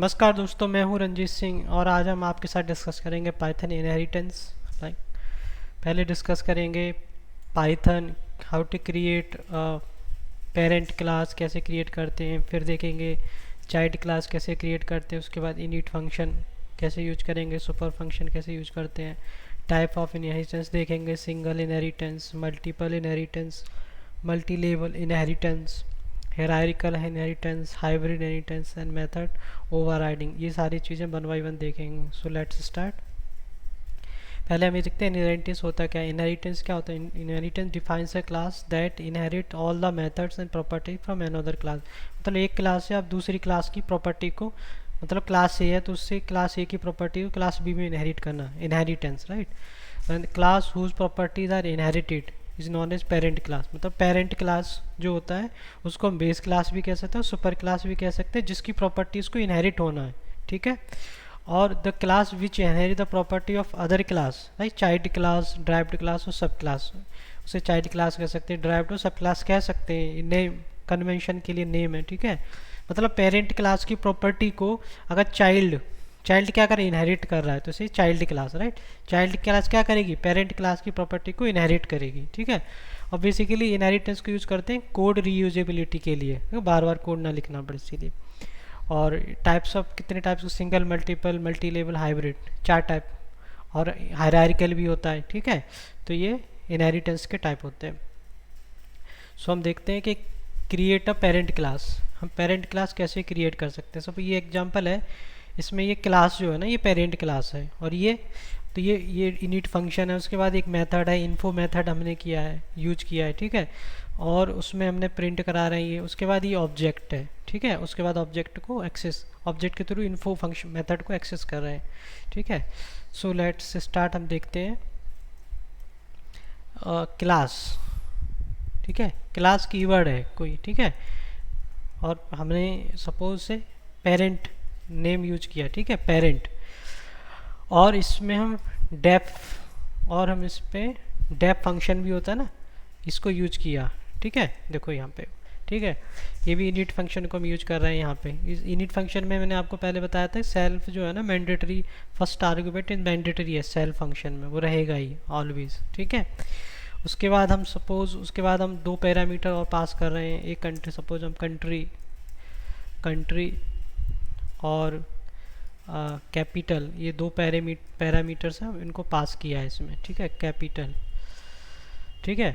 नमस्कार दोस्तों, मैं हूं रंजीत सिंह और आज हम आपके साथ डिस्कस करेंगे पाइथन इनहेरिटेंस। लाइक पहले डिस्कस करेंगे Python how to create parent class कैसे क्रिएट करते हैं, फिर देखेंगे चाइल्ड क्लास कैसे क्रिएट करते हैं, उसके बाद इनिट फंक्शन कैसे यूज करेंगे, सुपर फंक्शन कैसे यूज करते हैं, टाइप ऑफ इनहेरिटेंस देखेंगे, single inheritance, multiple inheritance, multi level inheritance, hierarchical inheritance, hybrid inheritance and method overriding. ये सारी चीज़ें वन बाई वन देखेंगे। So let's start. पहले हम ये देखते हैं इनहेरिटेंस होता क्या है। इनहेरिटेंस क्या होता है? Inheritance defines a class that inherit all the methods and property from another class. मतलब एक क्लास से आप दूसरी क्लास की प्रॉपर्टी को, मतलब क्लास ए है तो उससे क्लास ए की प्रॉपर्टी को क्लास बी में इनहेरिट करना, inheritance, right. And class whose properties are inherited is known as parent class. मतलब पेरेंट क्लास जो होता है उसको हम बेस क्लास भी कह सकते हैं, सुपर क्लास भी कह सकते हैं, जिसकी प्रॉपर्टीज को इनहेरिट होना है, ठीक है। और the class which inherit the property of other class, like child class, derived class और सब क्लास। उसे चाइल्ड क्लास कह सकते हैं, ड्राइव्ड और सब क्लास कह सकते हैं, नेम कन्वेंशन के लिए नेम है, ठीक है। मतलब पेरेंट क्लास की प्रॉपर्टी को अगर चाइल्ड चाइल्ड क्या करे, इनहेरिट कर रहा है, तो इसे child class, right. Child class क्या करेगी, पेरेंट क्लास की प्रॉपर्टी को इनहेरिट करेगी, ठीक है। और बेसिकली इनहेरिटेंस को यूज करते हैं कोड रीयूजेबिलिटी के लिए, बार बार कोड ना लिखना पड़े इसीलिए। और टाइप्स ऑफ कितने types, single, multiple, multi level, hybrid, 4 type. और हायरार्किकल भी होता है, ठीक है। तो ये इनहेरिटेंस के टाइप होते हैं। सो हम देखते हैं कि क्रिएट अ पेरेंट क्लास, हम पेरेंट क्लास कैसे क्रिएट कर सकते हैं। सब ये एग्जांपल है, इसमें ये क्लास जो है ना, ये पेरेंट क्लास है। और ये तो ये इनिट फंक्शन है, उसके बाद एक मेथड है, इन्फो मेथड हमने किया है, यूज किया है, ठीक है। और उसमें हमने प्रिंट करा रहे हैं। उसके बाद ये ऑब्जेक्ट है, ठीक है। उसके बाद ऑब्जेक्ट को एक्सेस, ऑब्जेक्ट के थ्रू इन्फो फंक्शन मेथड को एक्सेस कर रहे हैं, ठीक है। So let's start. हम देखते हैं क्लास, ठीक है। क्लास कीवर्ड है कोई, ठीक है। और हमने सपोज से पेरेंट नेम यूज किया, ठीक है, पेरेंट। और इसमें हम डेफ, और हम इस पे डेफ फंक्शन भी होता है ना, इसको यूज किया, ठीक है। देखो यहाँ पे, ठीक है, ये भी इनिट फंक्शन को हम यूज कर रहे हैं यहाँ पे। इस इनिट फंक्शन में मैंने आपको पहले बताया था सेल्फ जो है ना मैंडेटरी, फर्स्ट आर्गुमेंट इन मैंडेटरी है सेल्फ फंक्शन में, वो रहेगा ही ऑलवेज, ठीक है। उसके बाद हम सपोज, उसके बाद हम 2 पैरामीटर और पास कर रहे हैं। एक कंट्री, सपोज हम कंट्री और कैपिटल, ये 2 पैरामीटर्स हैं, इनको पास किया है इसमें, ठीक है, कैपिटल, ठीक है।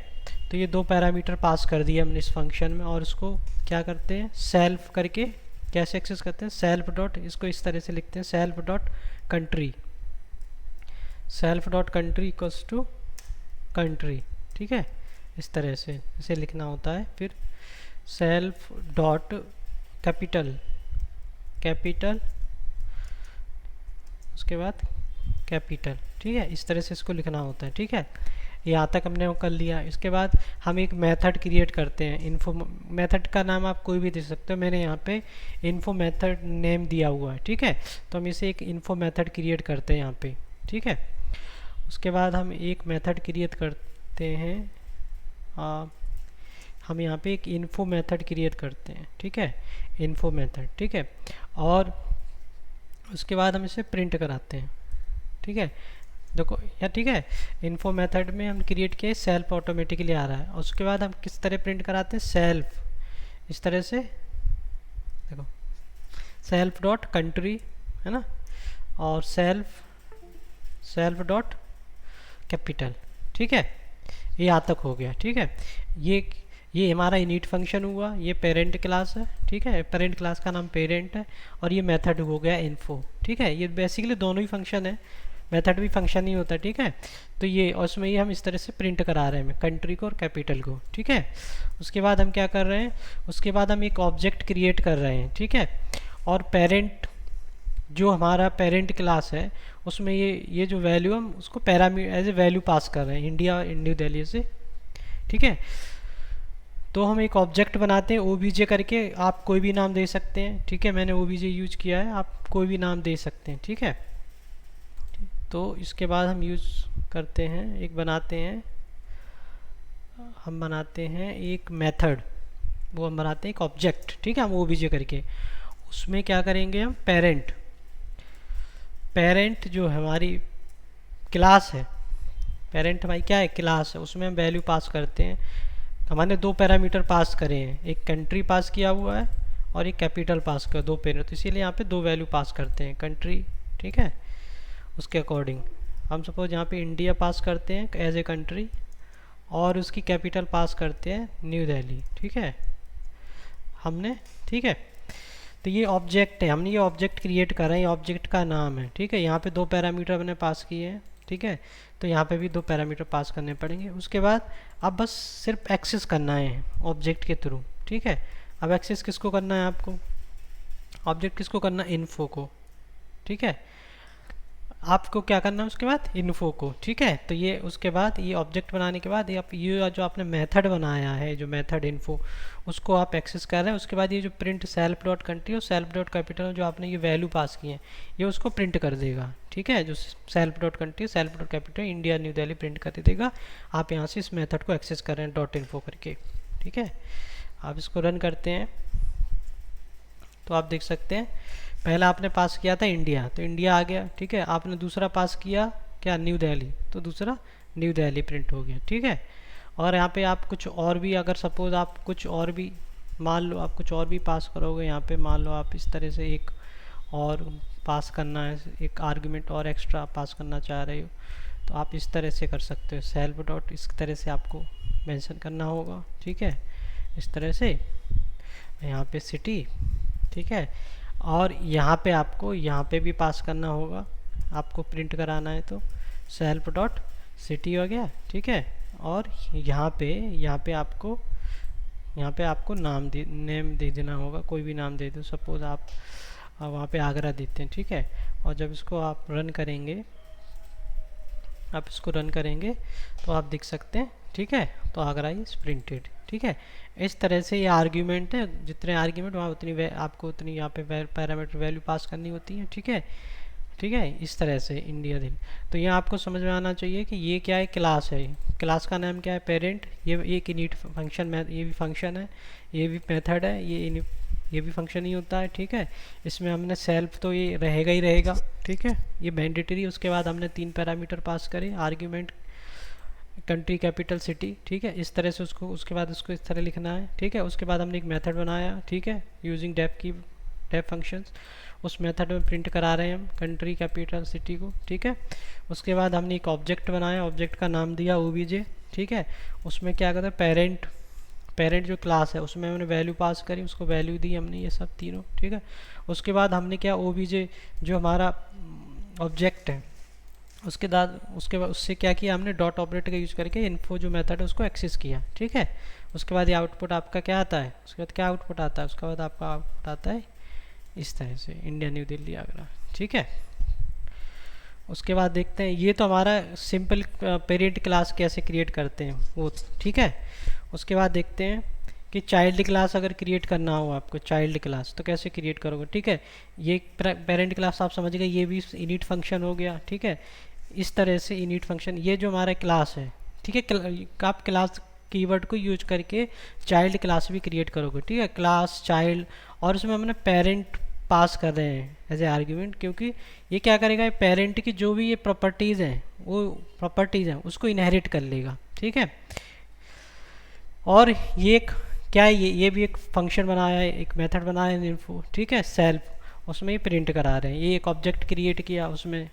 तो ये 2 पैरामीटर पास कर दिए हमने इस फंक्शन में। और इसको क्या करते हैं, सेल्फ करके कैसे एक्सेस करते हैं, सेल्फ डॉट, इसको इस तरह से लिखते हैं, self dot country, self dot country equals to country, ठीक है। इस तरह से इसे लिखना होता है। फिर सेल्फ डॉट कैपिटल, कैपिटल, उसके बाद कैपिटल, ठीक है। इस तरह से इसको लिखना होता है, ठीक है। यहाँ तक हमने वो कर लिया। इसके बाद हम एक मेथड क्रिएट करते हैं। इन्फो मेथड का नाम आप कोई भी दे सकते हो, मैंने यहाँ पे इन्फो मेथड नेम दिया हुआ है, ठीक है। तो हम इसे एक इन्फो मेथड क्रिएट करते हैं यहाँ पे, ठीक है। उसके बाद हम एक मेथड क्रिएट करते हैं, हम यहाँ पे एक इन्फो मेथड क्रिएट करते हैं, ठीक है, इन्फो मेथड, ठीक है। और उसके बाद हम इसे प्रिंट कराते हैं, ठीक है। देखो या ठीक है, इन्फो मेथड में हम क्रिएट किए, सेल्फ ऑटोमेटिकली आ रहा है। और उसके बाद हम किस तरह प्रिंट कराते हैं, सेल्फ, इस तरह से देखो, सेल्फ डॉट कंट्री, है ना, और सेल्फ डॉट कैपिटल, ठीक है। ये यहाँ तक हो गया, ठीक है। ये हमारा इनिट फंक्शन हुआ, ये पेरेंट क्लास है, ठीक है, पेरेंट क्लास का नाम पेरेंट है। और ये मेथड हो गया इन्फो, ठीक है। ये बेसिकली दोनों ही फंक्शन है, मेथड भी फंक्शन ही होता है, ठीक है। तो ये, और उसमें ये हम इस तरह से प्रिंट करा रहे हैं कंट्री को और कैपिटल को, ठीक है। उसके बाद हम क्या कर रहे हैं, उसके बाद हम एक ऑब्जेक्ट क्रिएट कर रहे हैं, ठीक है। और पेरेंट, जो हमारा पेरेंट क्लास है, उसमें ये जो वैल्यू, हम उसको एज ए वैल्यू पास कर रहे हैं, इंडिया, न्यू दिल्ली से, ठीक है। तो हम एक ऑब्जेक्ट बनाते हैं ओबीजे करके, आप कोई भी नाम दे सकते हैं, ठीक है। मैंने ओबीजे यूज किया है, आप कोई भी नाम दे सकते हैं, ठीक है। तो इसके बाद हम यूज करते हैं, एक बनाते हैं, हम बनाते हैं एक मेथड, वो हम बनाते हैं एक ऑब्जेक्ट, ठीक है, हम ओबीजे करके। उसमें क्या करेंगे हम, पेरेंट, पेरेंट जो हमारी क्लास है, पेरेंट हमारी क्या है, क्लास है, उसमें हम वैल्यू पास करते हैं। हमने दो पैरामीटर पास करे हैं, एक कंट्री पास किया हुआ है और एक कैपिटल पास कर, दो पैरामीटर, तो इसीलिए यहाँ पे दो वैल्यू पास करते हैं, कंट्री, ठीक है, उसके अकॉर्डिंग। हम सपोज यहाँ पे इंडिया पास करते हैं एज ए कंट्री और उसकी कैपिटल पास करते हैं न्यू दिल्ली, ठीक है हमने, ठीक है। तो ये ऑब्जेक्ट है, हमने ये ऑब्जेक्ट क्रिएट करा है, ये ऑब्जेक्ट का नाम है, ठीक है। यहाँ पे दो पैरामीटर हमने पास किए हैं, ठीक है, तो यहाँ पे भी दो पैरामीटर पास करने पड़ेंगे। उसके बाद अब बस सिर्फ एक्सेस करना है ऑब्जेक्ट के थ्रू, ठीक है। अब एक्सेस किसको करना है आपको, ऑब्जेक्ट किसको करना है, इन्फो को, ठीक है। आपको क्या करना है उसके बाद, इन्फो को, ठीक है। तो ये उसके बाद ये ऑब्जेक्ट बनाने के बाद ये आप ये जो आपने मेथड बनाया है, जो मेथड इन्फो, उसको आप एक्सेस कर रहे हैं। उसके बाद ये जो प्रिंट सेल्फ डॉट कंट्री और सेल्फ डॉट कैपिटल जो आपने ये वैल्यू पास की है, ये उसको प्रिंट कर देगा, ठीक है। जो self dot country self dot capital India new Delhi print कर देगा। आप यहाँ से इस मेथड को एक्सेस कर रहे हैं डॉट इन्फो करके, ठीक है। आप इसको रन करते हैं तो आप देख सकते हैं पहला आपने पास किया था इंडिया, तो इंडिया आ गया, ठीक है। आपने दूसरा पास किया क्या, न्यू दिल्ली, तो दूसरा न्यू दिल्ली प्रिंट हो गया, ठीक है। और यहाँ पे आप कुछ और भी, अगर सपोज आप कुछ और भी, मान लो आप कुछ और भी पास करोगे, यहाँ पे मान लो आप इस तरह से एक और पास करना है, एक आर्गुमेंट और एक्स्ट्रा पास करना चाह रहे हो, तो आप इस तरह से कर सकते हो, सेल्फ डॉट इस तरह से आपको मेंशन करना होगा, ठीक है, इस तरह से। यहाँ पे सिटी, ठीक है, और यहाँ पे आपको यहाँ पे भी पास करना होगा, आपको प्रिंट कराना है तो सेल्फ डॉट सिटी हो गया, ठीक है। और यहाँ पे आपको नेम दे देना होगा, कोई भी नाम दे दो, सपोज आप वहाँ पे आगरा देते हैं, ठीक है। और जब इसको आप रन करेंगे, आप इसको रन करेंगे तो आप देख सकते हैं, ठीक है, तो आगरा इज प्रिंटेड, ठीक है। इस तरह से ये आर्ग्यूमेंट है, जितने आर्ग्यूमेंट वहाँ उतनी आपको उतनी यहाँ पे पैरामीटर वैल्यू पास करनी होती है, ठीक है, ठीक है। इस तरह से इंडिया दिन, तो यहाँ आपको समझ में आना चाहिए कि ये क्या है, क्लास है, क्लास का नाम क्या है, पेरेंट। ये एक इनिट फंक्शन, ये भी फंक्शन है, ये भी मेथड है, ये भी फंक्शन ही होता है, ठीक है। इसमें हमने सेल्फ तो ये रहेगा ही रहेगा, ठीक है, ये मैंडेटरी। उसके बाद हमने तीन पैरामीटर पास करे, आर्ग्यूमेंट, कंट्री, कैपिटल, सिटी, ठीक है, इस तरह से उसको, उसके बाद उसको इस तरह लिखना है, ठीक है। उसके बाद हमने एक मेथड बनाया, ठीक है, यूजिंग डेफ फंक्शंस, उस मेथड में प्रिंट करा रहे हैं हम कंट्री, कैपिटल, सिटी को, ठीक है। उसके बाद हमने एक ऑब्जेक्ट बनाया, ऑब्जेक्ट का नाम दिया ओबीजे, ठीक है। उसमें क्या कहते हैं, पेरेंट जो क्लास है उसमें हमने वैल्यू पास करी, उसको वैल्यू दी हमने, ये सब तीनों, ठीक है। उसके बाद हमने क्या, ओबीजे जो हमारा ऑब्जेक्ट है, उसके बाद उससे क्या किया हमने, डॉट ऑपरेटर का यूज करके इन्फो जो मेथड है उसको एक्सेस किया, ठीक है। उसके बाद ये आउटपुट आपका क्या आता है, उसके बाद क्या आउटपुट आता है, उसके बाद आपका आउटपुट आता है इस तरह से, इंडिया न्यू दिल्ली आगरा, ठीक है। उसके बाद देखते हैं, ये तो हमारा सिंपल पेरेंट क्लास कैसे क्रिएट करते हैं वो, ठीक है। उसके बाद देखते हैं कि चाइल्ड क्लास अगर क्रिएट करना हो आपको, चाइल्ड क्लास तो कैसे क्रिएट करोगे, ठीक है। ये पेरेंट क्लास आप समझ गए, ये भी इनिट फंक्शन हो गया, ठीक है। इस तरह से इनिट फंक्शन, ये जो हमारा क्लास है, ठीक है, आप क्लास कीवर्ड को यूज करके चाइल्ड क्लास भी क्रिएट करोगे, ठीक है, क्लास चाइल्ड। और उसमें हमने पेरेंट पास कर रहे हैं एज ए आर्ग्यूमेंट, क्योंकि ये क्या करेगा, पेरेंट की जो भी ये प्रॉपर्टीज़ हैं, वो प्रॉपर्टीज़ हैं उसको इनहेरिट कर लेगा, ठीक है। और ये एक क्या है, ये भी एक फंक्शन बनाया है, एक मेथड बनाया है इन्फो, ठीक है, सेल्फ, उसमें ही प्रिंट करा रहे हैं। ये एक ऑब्जेक्ट क्रिएट किया, उसमें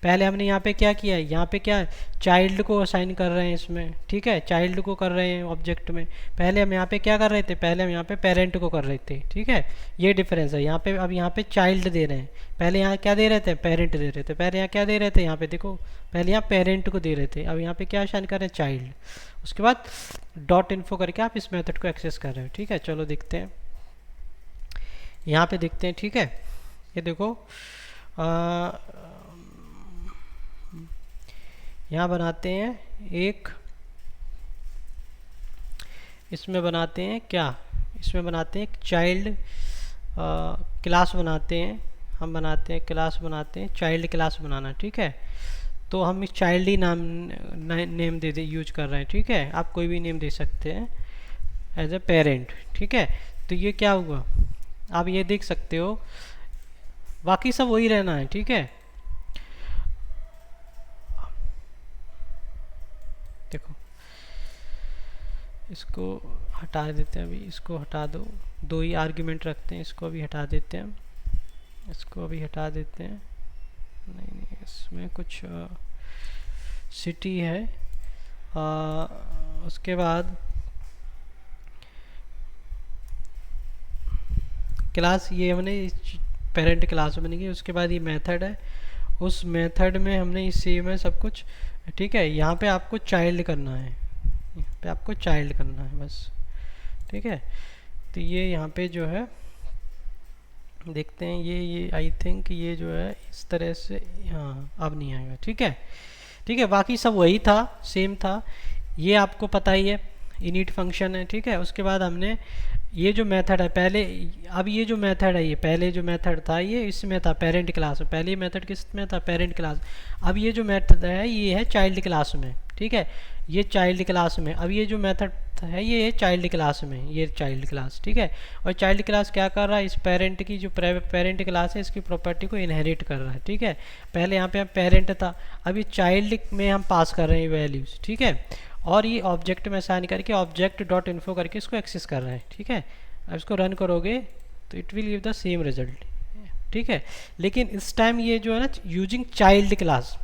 पहले हमने यहाँ पे क्या किया है, यहाँ पे क्या चाइल्ड को असाइन कर रहे हैं इसमें, ठीक है, चाइल्ड को कर रहे हैं ऑब्जेक्ट में। पहले हम यहाँ पे क्या कर रहे थे, पहले हम यहाँ पे पेरेंट को कर रहे थे, ठीक है, ये डिफरेंस है यहाँ पे। अब यहाँ पे चाइल्ड दे रहे हैं, पहले यहाँ क्या दे रहे थे, पेरेंट दे रहे थे। पहले यहाँ क्या दे रहे थे, यहाँ पे देखो, पहले यहाँ पेरेंट को दे रहे थे, अब यहाँ पे क्या असाइन कर रहे हैं, चाइल्ड। उसके बाद डॉट इन्फो करके आप इस मेथड को एक्सेस कर रहे हो, ठीक है। चलो देखते हैं, यहाँ पे देखते हैं, ठीक है। ये देखो, यहाँ बनाते हैं एक, इसमें बनाते हैं क्या, इसमें बनाते हैं चाइल्ड क्लास बनाते हैं, हम बनाते हैं क्लास, बनाते हैं चाइल्ड क्लास बनाना, ठीक है। तो हम इस चाइल्ड ही नेम दे यूज कर रहे हैं, ठीक है। आप कोई भी नेम दे सकते हैं एज ए पेरेंट, ठीक है। तो ये क्या हुआ, आप ये देख सकते हो, बाकी सब वही रहना है, ठीक है। देखो इसको हटा देते हैं, अभी इसको हटा दो, दो ही आर्ग्यूमेंट रखते हैं, इसको अभी हटा देते हैं, इसको अभी हटा देते हैं। नहीं नहीं, इसमें कुछ सिटी है। उसके बाद क्लास, ये हमने पेरेंट क्लास बनेगी। उसके बाद ये मेथड है, उस मेथड में हमने ये सेम है सब कुछ, ठीक है। यहाँ पे आपको चाइल्ड करना है, यहाँ पे आपको चाइल्ड करना है बस, ठीक है। तो ये यहाँ पे जो है देखते हैं, ये आई थिंक ये जो है इस तरह से, हाँ अब नहीं आएगा, ठीक है। ठीक है, बाकी सब वही था, सेम था, ये आपको पता ही है, इनिट फंक्शन है, ठीक है। उसके बाद हमने ये जो मेथड है पहले, अब ये जो मेथड है, ये पहले जो मेथड था ये इसमें था पेरेंट क्लास में, पहले मेथड किस में था, पेरेंट क्लास। अब ये जो मेथड है ये है चाइल्ड क्लास में, ठीक है, ये चाइल्ड क्लास में। अब ये जो मेथड है ये है चाइल्ड क्लास में, ये चाइल्ड क्लास, ठीक है। और चाइल्ड क्लास क्या कर रहा है, इस पेरेंट की जो पेरेंट क्लास है इसकी प्रॉपर्टी को इनहेरिट कर रहा है, ठीक है। पहले यहाँ पे पेरेंट था, अब ये चाइल्ड में हम पास कर रहे हैं वैल्यूज़, ठीक है। और ये ऑब्जेक्ट में असाइन करके ऑब्जेक्ट डॉट इन्फो करके इसको एक्सेस कर रहा है, ठीक है। अब इसको रन करोगे तो it will give the same result, ठीक है। लेकिन इस टाइम ये जो है ना, यूजिंग चाइल्ड क्लास,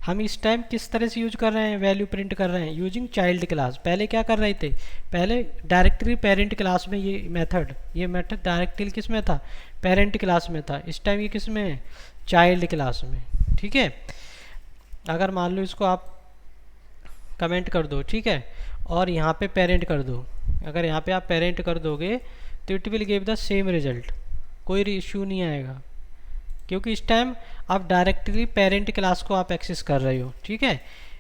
हम इस टाइम किस तरह से यूज कर रहे हैं, वैल्यू प्रिंट कर रहे हैं यूजिंग चाइल्ड क्लास। पहले क्या कर रहे थे, पहले डायरेक्टली पेरेंट क्लास में ये मेथड डायरेक्टली किस में था, पेरेंट क्लास में था। इस टाइम ये किस में है, चाइल्ड क्लास में, ठीक है। अगर मान लो इसको आप कमेंट कर दो, ठीक है, और यहाँ पे पेरेंट कर दो, अगर यहाँ पे आप पेरेंट कर दोगे तो it will give the same result, कोई इशू नहीं आएगा, क्योंकि इस टाइम आप डायरेक्टली पेरेंट क्लास को आप एक्सेस कर रहे हो, ठीक है।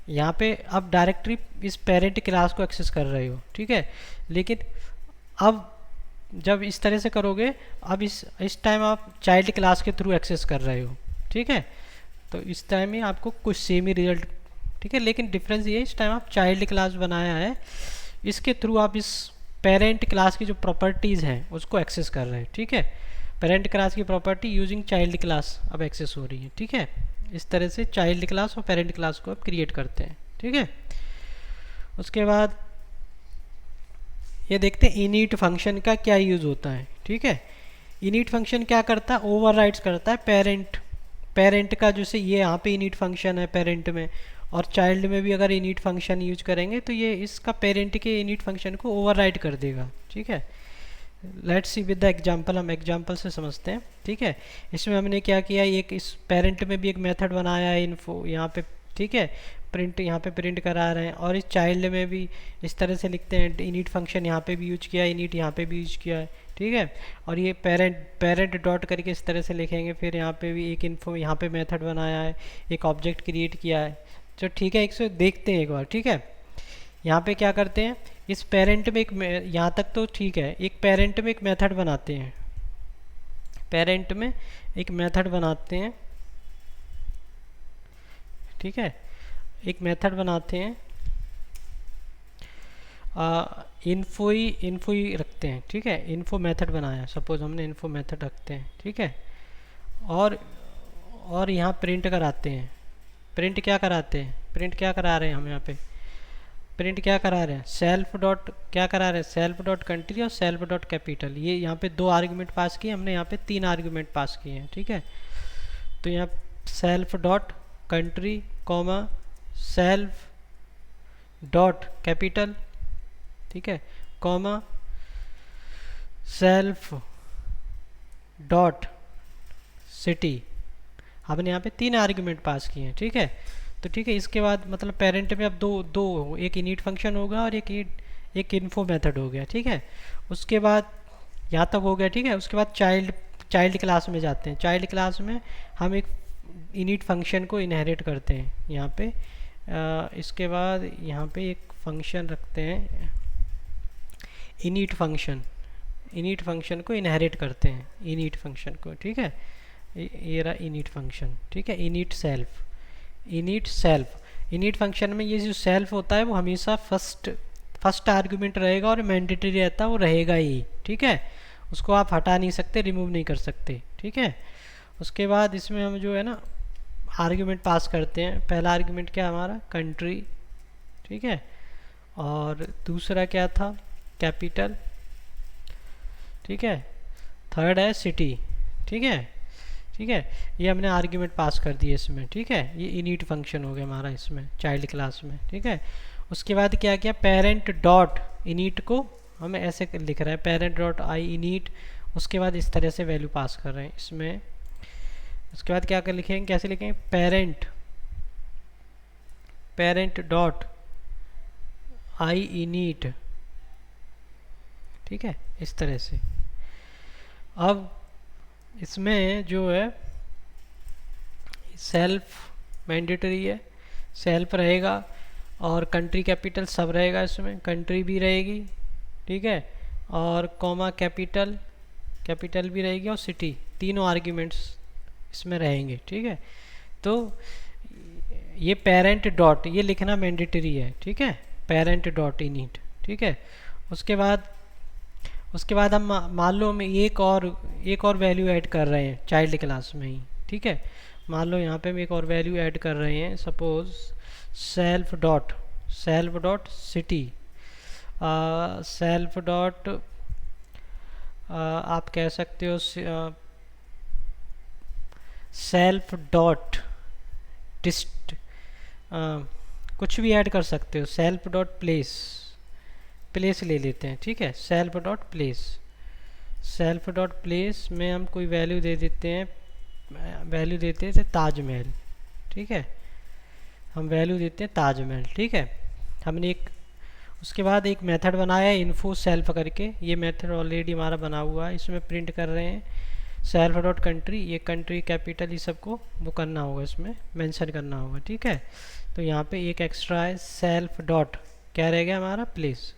यहाँ पे आप डायरेक्टली इस पेरेंट क्लास को एक्सेस कर रहे हो, ठीक है। लेकिन अब जब इस तरह से करोगे, अब इस टाइम आप चाइल्ड क्लास के थ्रू एक्सेस कर रहे हो, ठीक है। तो इस टाइम में आपको कुछ सेम ही रिजल्ट, ठीक है। लेकिन डिफरेंस ये है, इस टाइम आप चाइल्ड क्लास बनाया है, इसके थ्रू आप इस पेरेंट क्लास की जो प्रॉपर्टीज़ हैं उसको एक्सेस कर रहे हैं, ठीक है। पेरेंट क्लास की प्रॉपर्टी यूजिंग चाइल्ड क्लास अब एक्सेस हो रही है, ठीक है। इस तरह से चाइल्ड क्लास और पेरेंट क्लास को आप क्रिएट करते हैं, ठीक है। उसके बाद ये देखते हैं इनिट फंक्शन का क्या यूज़ होता है, ठीक है। इनिट फंक्शन क्या करता है, ओवरराइड्स करता है पेरेंट का, जैसे ये यहाँ पे इनिट फंक्शन है पेरेंट में, और चाइल्ड में भी अगर इनिट फंक्शन यूज करेंगे तो ये इसका पेरेंट के इनिट फंक्शन को ओवरराइड कर देगा, ठीक है। Let's see with the example, हम एग्जांपल से समझते हैं, ठीक है। इसमें हमने क्या किया, एक इस पेरेंट में भी एक मेथड बनाया है इन्फो यहाँ पे, ठीक है, प्रिंट यहाँ पे प्रिंट करा रहे हैं, और इस चाइल्ड में भी इस तरह से लिखते हैं, इनिट फंक्शन यहाँ पे भी यूज किया है, इनिट यहाँ पे भी यूज किया है, ठीक है। और ये पेरेंट डॉट करके इस तरह से लिखेंगे, फिर यहाँ पे भी एक इन्फो यहाँ पे मेथड बनाया है, एक ऑब्जेक्ट क्रिएट किया है, तो ठीक है। इसको देखते हैं एक बार, ठीक है। यहाँ पे क्या करते हैं, इस पेरेंट में एक, यहाँ तक तो ठीक है, एक पेरेंट में एक मेथड बनाते हैं, पेरेंट में एक मेथड बनाते हैं, ठीक है, एक मेथड बनाते हैं, इन्फो ही रखते हैं, ठीक है। इन्फो मेथड बनाया, सपोज हमने इन्फो मेथड रखते हैं, ठीक है। और यहाँ प्रिंट कराते हैं, प्रिंट क्या कराते हैं, प्रिंट क्या करा रहे हैं हम यहाँ पे, प्रिंट क्या करा रहे हैं, सेल्फ डॉट क्या करा रहे हैं, सेल्फ डॉट कंट्री और सेल्फ डॉट कैपिटल। ये यहाँ पे 2 आर्ग्यूमेंट पास किए हमने, यहाँ पे 3 आर्ग्यूमेंट पास किए हैं, ठीक है। तो यहाँ self dot country comma self dot capital, ठीक है, कॉमा सेल्फ डॉट सिटी, हमने यहाँ पे 3 आर्ग्यूमेंट पास किए हैं, ठीक है। तो ठीक है, इसके बाद मतलब पेरेंट में अब दो एक इनिट फंक्शन होगा और एक इन्फो मेथड हो गया, ठीक है। उसके बाद यहाँ तक हो गया, ठीक है। उसके बाद चाइल्ड क्लास में जाते हैं, चाइल्ड क्लास में हम एक इनिट फंक्शन को इनहेरिट करते हैं यहाँ पे। इसके बाद यहाँ पे एक फंक्शन रखते हैं इनिट फंक्शन को इनहेरिट करते हैं, इनिट फंक्शन को, ठीक है। ये रहा इनिट फंक्शन, ठीक है। इनिट इनिट फंक्शन में ये जो सेल्फ होता है वो हमेशा फर्स्ट आर्गुमेंट रहेगा और मैंडेटरी रहता है, वो रहेगा ही, ठीक है। उसको आप हटा नहीं सकते, रिमूव नहीं कर सकते, ठीक है। उसके बाद इसमें हम जो है ना आर्ग्यूमेंट पास करते हैं। पहला आर्ग्यूमेंट क्या हमारा, कंट्री, ठीक है, और दूसरा क्या था, कैपिटल, ठीक है, थर्ड है सिटी, ठीक है, ठीक है। ये हमने आर्ग्यूमेंट पास कर दिए इसमें, ठीक है। ये इनिट फंक्शन हो गया हमारा इसमें चाइल्ड क्लास में, ठीक है। उसके बाद क्या किया, पेरेंट डॉट इनिट को हमें ऐसे लिख रहे हैं, पेरेंट डॉट आई इनिट। उसके बाद इस तरह से वैल्यू पास कर रहे हैं इसमें। उसके बाद क्या कर लिखेंगे, कैसे लिखेंगे, parent, parent dot I init, ठीक है, इस तरह से। अब इसमें जो है सेल्फ मैंडेटरी है, सेल्फ रहेगा और कंट्री कैपिटल सब रहेगा इसमें, कंट्री भी रहेगी, ठीक है, और कॉमा कैपिटल, कैपिटल भी रहेगी और सिटी, तीनों आर्ग्यूमेंट्स इसमें रहेंगे, ठीक है। तो ये पेरेंट डॉट ये लिखना मैंडेटरी है, ठीक है, पेरेंट डॉट इनिट, ठीक है। उसके बाद हम मान लो हम एक और वैल्यू ऐड कर रहे हैं चाइल्ड क्लास में ही, ठीक है। मान लो यहाँ पे हम एक और वैल्यू ऐड कर रहे हैं, suppose self dot city, self dot आप कह सकते हो सेल्फ डॉट डिस्ट, कुछ भी ऐड कर सकते हो, सेल्फ डॉट प्लेस, प्लेस ले लेते हैं, ठीक है, self dot place, self dot place में हम कोई वैल्यू दे देते हैं, वैल्यू देते हैं ताजमहल, ठीक है, हम वैल्यू देते हैं ताजमहल, ठीक है। हमने एक उसके बाद एक मेथड बनाया है इन्फो सेल्फ करके, ये मेथड ऑलरेडी हमारा बना हुआ है, इसमें प्रिंट कर रहे हैं सेल्फ डॉट कंट्री, ये कंट्री कैपिटल ये सबको वो करना होगा, इसमें मेंशन करना होगा, ठीक है। तो यहाँ पे एक एक्स्ट्रा है सेल्फ डॉट क्या रह गया हमारा, प्लेस,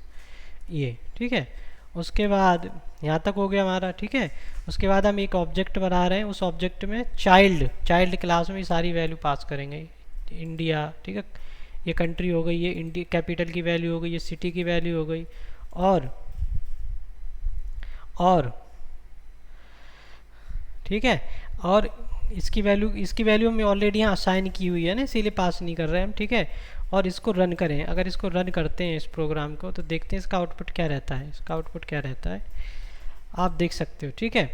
ये, ठीक है। उसके बाद यहाँ तक हो गया हमारा, ठीक है। उसके बाद हम एक ऑब्जेक्ट बना रहे हैं, उस ऑब्जेक्ट में चाइल्ड क्लास में सारी वैल्यू पास करेंगे, इंडिया, ठीक है, ये कंट्री हो गई, ये इंडिया कैपिटल की वैल्यू हो गई, ये सिटी की वैल्यू हो गई, और ठीक है, और इसकी वैल्यू हमें ऑलरेडी यहाँ असाइन की हुई है ना, इसीलिए पास नहीं कर रहे हैं हम, ठीक है। और इसको रन करें, अगर इसको रन करते हैं इस प्रोग्राम को, तो देखते हैं इसका आउटपुट क्या रहता है, इसका आउटपुट क्या रहता है आप देख सकते हो, ठीक है।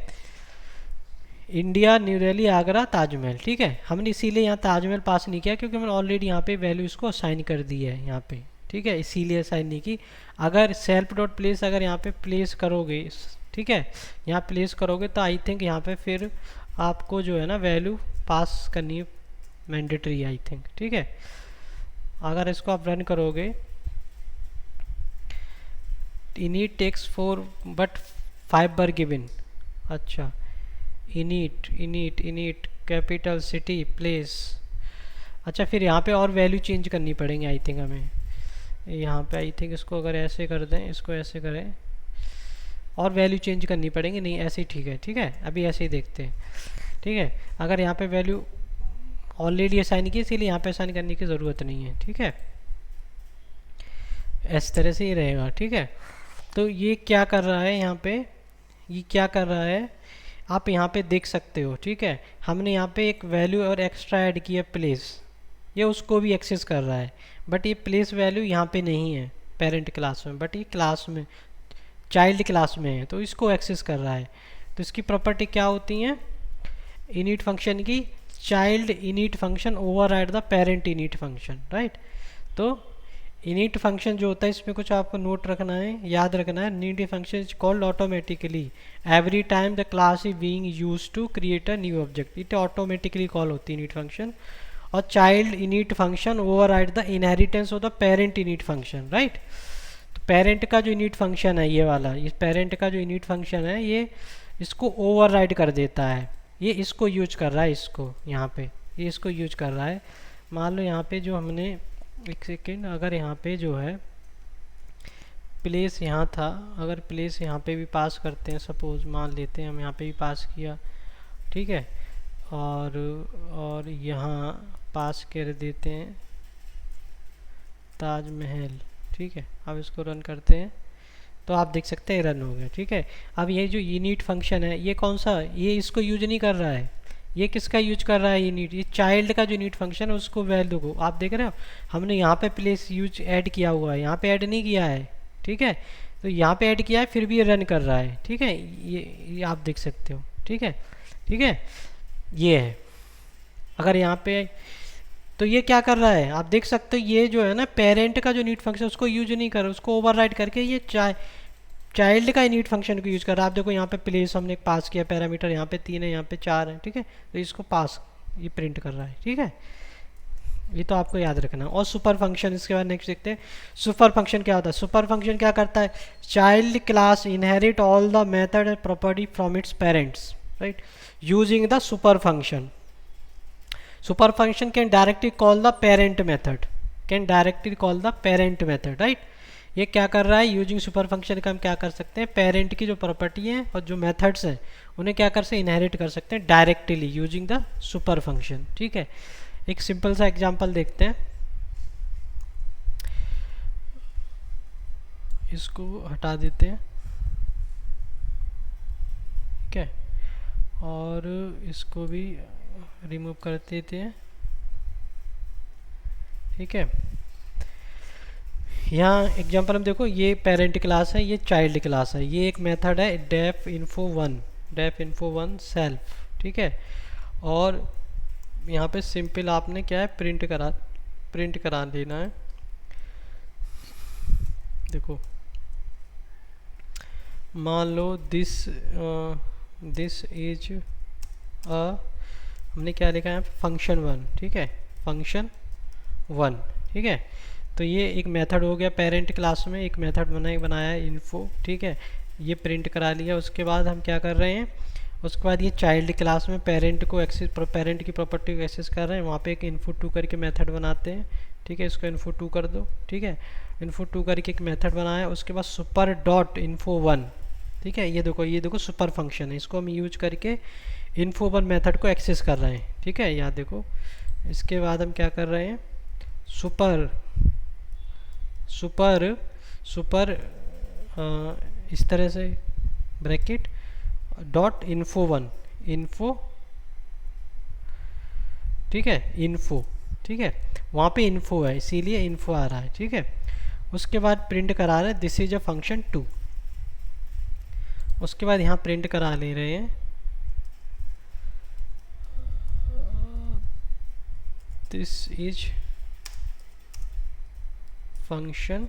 इंडिया, न्यू दिल्ली, आगरा, ताजमहल, ठीक है। हमने इसीलिए यहाँ ताजमहल पास नहीं किया क्योंकि हमने ऑलरेडी यहाँ पे वैल्यू इसको असाइन कर दी है यहाँ पे, ठीक है, इसीलिए असाइन नहीं की। अगर सेल्फ डॉट प्लेस अगर यहाँ पे प्लेस करोगे, ठीक है, यहाँ प्लेस करोगे तो आई थिंक यहाँ पे फिर आपको जो है ना वैल्यू पास करनी मैंडेटरी, आई थिंक, ठीक है। अगर इसको आप रन करोगे, इनिट टेक्स 4 बट 5 बार गिवन, अच्छा, इनिट कैपिटल सिटी प्लेस, अच्छा, फिर यहाँ पे और वैल्यू चेंज करनी पड़ेंगे आई थिंक हमें, यहाँ पे आई थिंक इसको अगर ऐसे कर दें, इसको ऐसे करें, और वैल्यू चेंज करनी पड़ेंगी, नहीं ऐसे ही ठीक है, ठीक है, अभी ऐसे ही देखते हैं, ठीक है। अगर यहाँ पे वैल्यू ऑलरेडी असाइन की, इसीलिए यहाँ पे असाइन करने की ज़रूरत नहीं है, ठीक है, इस तरह से ही रहेगा, ठीक है। तो ये क्या कर रहा है यहाँ पे, ये क्या कर रहा है आप यहाँ पे देख सकते हो, ठीक है। हमने यहाँ पे एक वैल्यू और एक्स्ट्रा ऐड किया प्लेस, ये उसको भी एक्सेस कर रहा है, बट ये प्लेस वैल्यू यहाँ पे नहीं है पेरेंट क्लास में, बट ये क्लास में चाइल्ड क्लास में है, तो इसको एक्सेस कर रहा है। तो इसकी प्रॉपर्टी क्या होती हैं इनिट फंक्शन की, child init function override the parent init function, right. तो इनिट फंक्शन जो होता है, इसमें कुछ आपको नोट रखना है, याद रखना है, init function is called automatically every time the class is being used to create a new object, it automatically call होती है इनिट फंक्शन। और child init function override the inheritance of the parent init function, right. तो parent का जो init function है ये वाला, इस पेरेंट का जो इनिट फंक्शन है ये इसको ओवरराइड कर देता है, ये इसको यूज कर रहा है, इसको यहाँ पे ये इसको यूज कर रहा है। मान लो यहाँ पे जो हमने एक सेकेंड, अगर यहाँ पे जो है प्लेस यहाँ था, अगर प्लेस यहाँ पे भी पास करते हैं, सपोज मान लेते हैं हम यहाँ पे भी पास किया, ठीक है, और यहाँ पास कर देते हैं ताजमहल, ठीक है। अब इसको रन करते हैं तो आप देख सकते हैं रन हो गया। ठीक है, अब ये जो init फंक्शन है ये कौन सा, ये इसको यूज नहीं कर रहा है, ये किसका यूज कर रहा है, init, ये चाइल्ड का जो init फंक्शन है उसको वैल्यू को आप देख रहे हो, हमने यहाँ पे प्लेस यूज ऐड किया हुआ है, यहाँ पे ऐड नहीं किया है। ठीक है, तो यहाँ पे ऐड किया है फिर भी ये रन कर रहा है। ठीक है, ये आप देख सकते हो। ठीक है, ठीक है, ये है। अगर यहाँ पे तो ये क्या कर रहा है आप देख सकते हो, ये जो है ना पेरेंट का जो नीट फंक्शन उसको यूज नहीं कर रहा, उसको ओवरराइड करके ये चाइल्ड का नीट फंक्शन को यूज कर रहा है। आप देखो यहाँ पे प्लेस हमने पास किया पैरामीटर, यहाँ पे 3 है यहाँ पे 4 है। ठीक है, तो इसको पास ये प्रिंट कर रहा है। ठीक है, ये तो आपको याद रखना। और सुपर फंक्शन, इसके बाद नेक्स्ट देखते हैं सुपर फंक्शन क्या होता है। सुपर फंक्शन क्या करता है, child class inherit all the method and property from its parents, right, using the super function. Super function can directly call the parent method, right. ये क्या कर रहा है, यूजिंग सुपर फंक्शन का हम क्या कर सकते हैं, पेरेंट की जो प्रॉपर्टी है और जो मेथड्स हैं उन्हें क्या कर सकते हैं, इनहेरिट कर सकते हैं directly using the super function. ठीक है, एक सिंपल सा एग्जांपल देखते हैं, इसको हटा देते हैं। ठीक है, और इसको भी रिमूव कर देते हैं। ठीक है, यहाँ एग्जांपल हम देखो, ये पेरेंट क्लास है, ये चाइल्ड क्लास है, ये एक मेथड है डेफ इन्फो वन सेल्फ। ठीक है, और यहाँ पे सिंपल आपने क्या है प्रिंट करा देना है। देखो मान लो दिस इज हमने क्या लिखा है, फंक्शन 1। ठीक है, फंक्शन 1। ठीक है, तो ये एक मेथड हो गया, पेरेंट क्लास में एक मेथड बनाया है इन्फो। ठीक है, ये प्रिंट करा लिया। उसके बाद हम क्या कर रहे हैं, उसके बाद ये चाइल्ड क्लास में पेरेंट की प्रॉपर्टी को एक्सेस कर रहे हैं, वहाँ पे एक इन्फो 2 करके मेथड बनाते हैं। ठीक है, इसको इन्फो 2 कर दो। ठीक है, इन्फो 2 करके एक मेथड बनाया, उसके बाद सुपर डॉट इन्फो 1। ठीक है, ये देखो सुपर फंक्शन है, इसको हम यूज करके इन्फो 1 मेथड को एक्सेस कर रहे हैं। ठीक है, यहाँ देखो, इसके बाद हम क्या कर रहे हैं, सुपर इस तरह से ब्रैकेट डॉट इन्फो 1 इन्फो। ठीक है, इन्फो। ठीक है, वहाँ पे इन्फो है इसीलिए इन्फो आ रहा है। ठीक है, उसके बाद प्रिंट करा रहे हैं दिस इज अ फंक्शन 2। उसके बाद यहाँ प्रिंट करा ले रहे हैं दिस इज फंक्शन